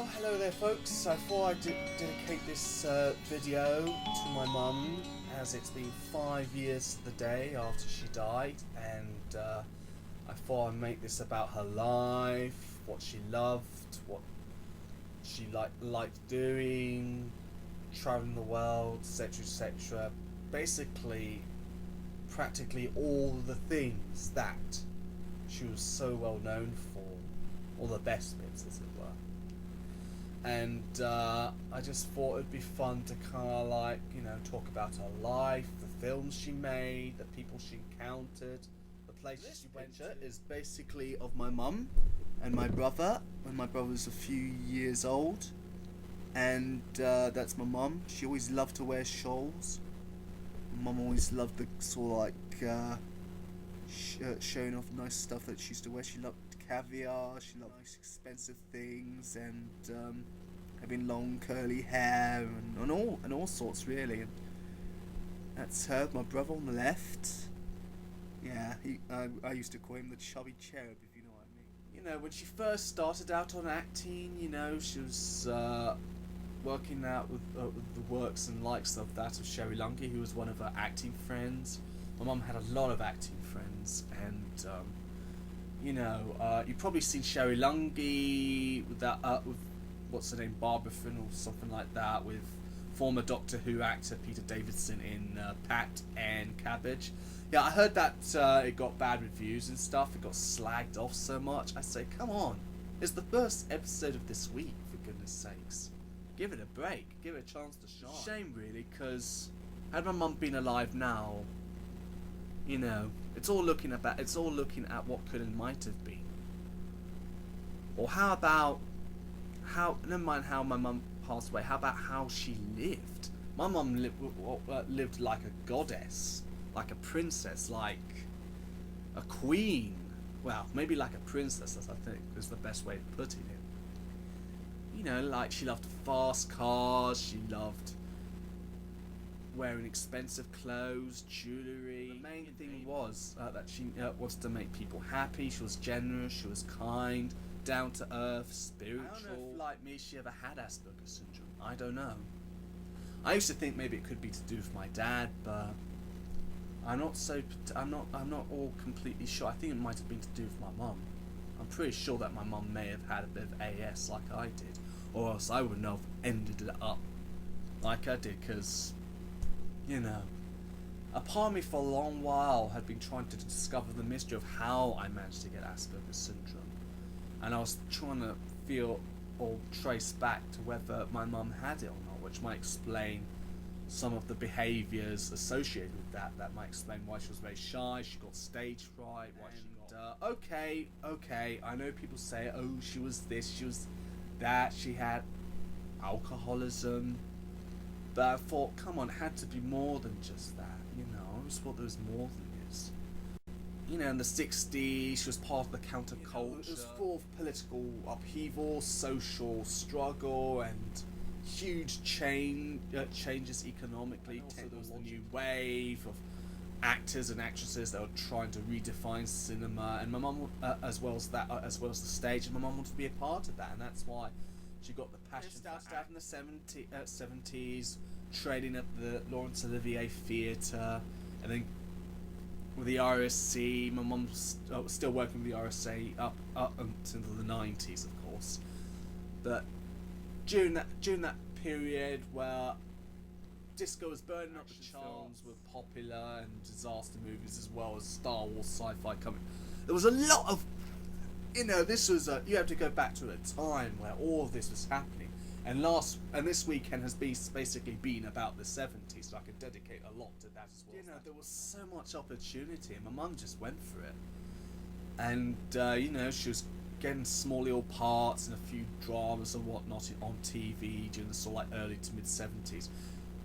Well, hello there folks. I thought I'd dedicate this video to my mum, as it's been 5 years to the day after she died, and I thought I'd make this about her life, what she loved, what she liked doing, traveling the world, etc, etc. Basically, practically all the things that she was so well known for, all the best bits as it were. And I just thought it'd be fun to kind of talk about her life, the films she made, the people she encountered, the places she went to. Is basically of my mum and my brother when my brother was a few years old, and that's my mum. She always loved to wear shawls. Mum always loved the sort of showing off nice stuff that she used to wear. She loved caviar, she loved nice expensive things, and having long curly hair and all sorts really. And that's her. My brother on the left. Yeah, I used to call him the chubby cherub, if you know what I mean. You know, when she first started out on acting, she was working out with the works and likes of that of Sherry Lungi, who was one of her acting friends. My mum had a lot of acting friends, and you've probably seen Sherry Lungi with that with what's her name, Barbara Finn or something like that, with former Doctor Who actor Peter Davison in Pat and Cabbage. Yeah, I heard that it got bad reviews and stuff. It got slagged off so much. I say, come on, it's the first episode of this week, for goodness sakes. Give it a break. Give it a chance to shine. Shame, really, because had my mum been alive now, it's all looking at what could and might have been. Or how about never mind how my mum passed away. How about how she lived? My mum lived like a goddess, like a princess, like a queen. Well, maybe like a princess, I think is the best way of putting it. Like she loved fast cars. She loved wearing expensive clothes, jewellery. The main thing was that she was to make people happy. She was generous, she was kind, down to earth, spiritual. I don't know if, like me, she ever had Asperger's syndrome. I don't know. I used to think maybe it could be to do with my dad, but I'm not all completely sure. I think it might have been to do with my mum. I'm pretty sure that my mum may have had a bit of AS like I did, or else I wouldn't have ended it up like I did, because a part of me for a long while had been trying to discover the mystery of how I managed to get Asperger's syndrome, and I was trying to feel or trace back to whether my mum had it or not, which might explain some of the behaviours associated with that. That might explain why she was very shy, she got stage fright, why she got... Okay, I know people say, oh, she was this, she was that, she had alcoholism. But I thought, come on, it had to be more than just that, I always thought there was more than this. In the 60s, she was part of the counterculture. It was full of political upheaval, social struggle, and huge changes economically. Also, there was the new wave of actors and actresses that were trying to redefine cinema, and my mum, as well as the stage, and my mum wanted to be a part of that, and that's why she got the passion. She started out in the 70s, training at the Laurence Olivier Theatre, and then with the RSC. My mum was still working with the RSA up until the 90s, of course. But during that period where disco was burning up the charts, films were popular, and disaster movies as well as Star Wars sci-fi coming, there was a lot of this was you have to go back to a time where all of this was happening, and this weekend has basically been about the 70s, so I could dedicate a lot to that as well. There was so much opportunity, and my mum just went for it, and she was getting small little parts in a few dramas and whatnot on TV during the early to mid 70s.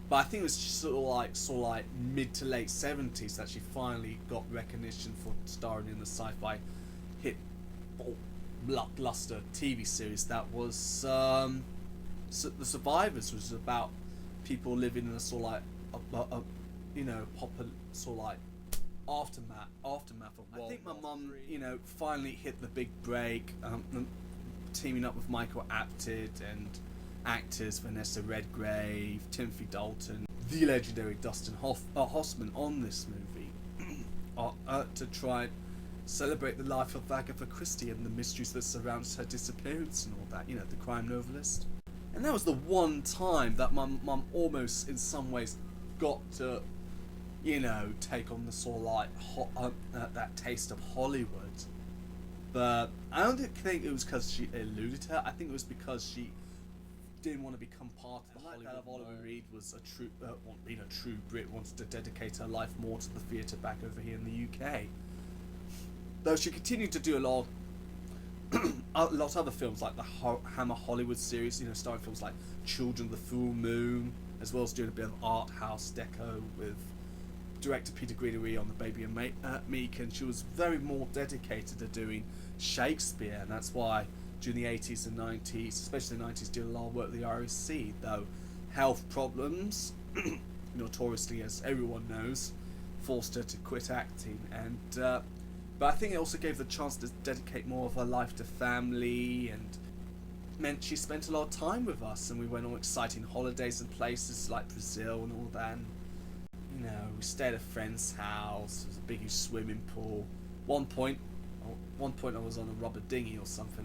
But I think it was just sort of like mid to late 70s that she finally got recognition for starring in the sci-fi hit blockbuster TV series that was The Survivors, which was about people living in a sort of like aftermath of World War III. I think my mum, finally hit the big break, teaming up with Michael Apted and actors Vanessa Redgrave, Timothy Dalton, the legendary Dustin Hoffman on this movie to try and celebrate the life of Agatha Christie and the mysteries that surrounds her disappearance and all that, you know, the crime novelist. And that was the one time that my mum almost in some ways got to, you know, take on the sort of like that taste of Hollywood. But I don't think it was because she eluded her. I think it was because she didn't want to become part of the Hollywood. Oliver Reed was a true, being a true Brit, wanted to dedicate her life more to the theatre back over here in the UK. Though she continued to do a lot of other films like the Hammer Hollywood series, you know, starring films like Children of the Full Moon, as well as doing a bit of art house deco with director Peter Gregory on The Baby and Meek, and she was very more dedicated to doing Shakespeare, and that's why during the 80s and 90s, especially the 90s, did a lot of work with the RSC, though health problems, notoriously as everyone knows, forced her to quit acting, and but I think it also gave her the chance to dedicate more of her life to family, and meant she spent a lot of time with us, and we went on exciting holidays and places like Brazil and all that. And, you know, we stayed at a friend's house. There was a big huge swimming pool. One point I was on a rubber dinghy or something,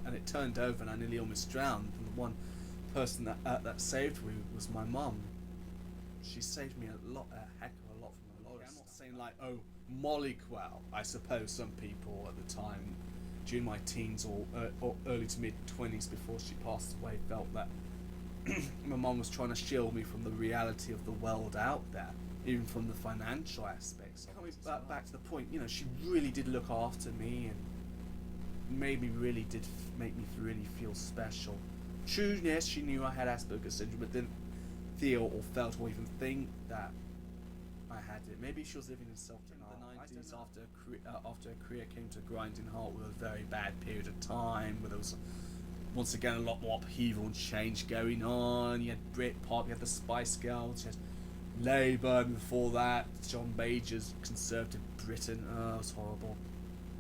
and it turned over, and I nearly almost drowned. And the one person that saved me was my mum. She saved me a heck of a lot from a lot of stuff. I'm not saying like, oh, Mollyquel. I suppose some people at the time, during my teens or early to mid 20s before she passed away, felt that my mum was trying to shield me from the reality of the world out there, even from the financial aspects. Coming back to the point, you know, she really did look after me and make me really feel special. True, yes, she knew I had Asperger's syndrome, but didn't feel or felt or even think that I had it. Maybe she was living in self-denial. In the 90s, after her career came to a grinding halt with a very bad period of time, where there was once again a lot more upheaval and change going on. You had Britpop, you had the Spice Girls, you had Labour, and before that, John Major's Conservative Britain. Oh, it was horrible.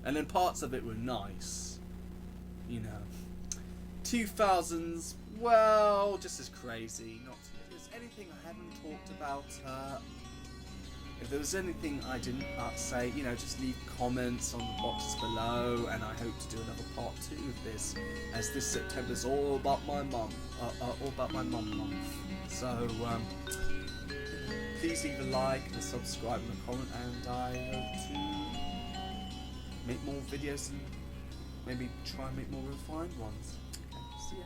And then parts of it were nice, you know. 2000s, well, just as crazy. Not if there's anything I haven't talked about, if there was anything I didn't say, you know, just leave comments on the boxes below, and I hope to do another part 2 of this, as this September's all about my mum, all about my mum month. So, please leave a like and a subscribe and a comment, and I hope to make more videos and maybe try and make more refined ones. Okay, see ya.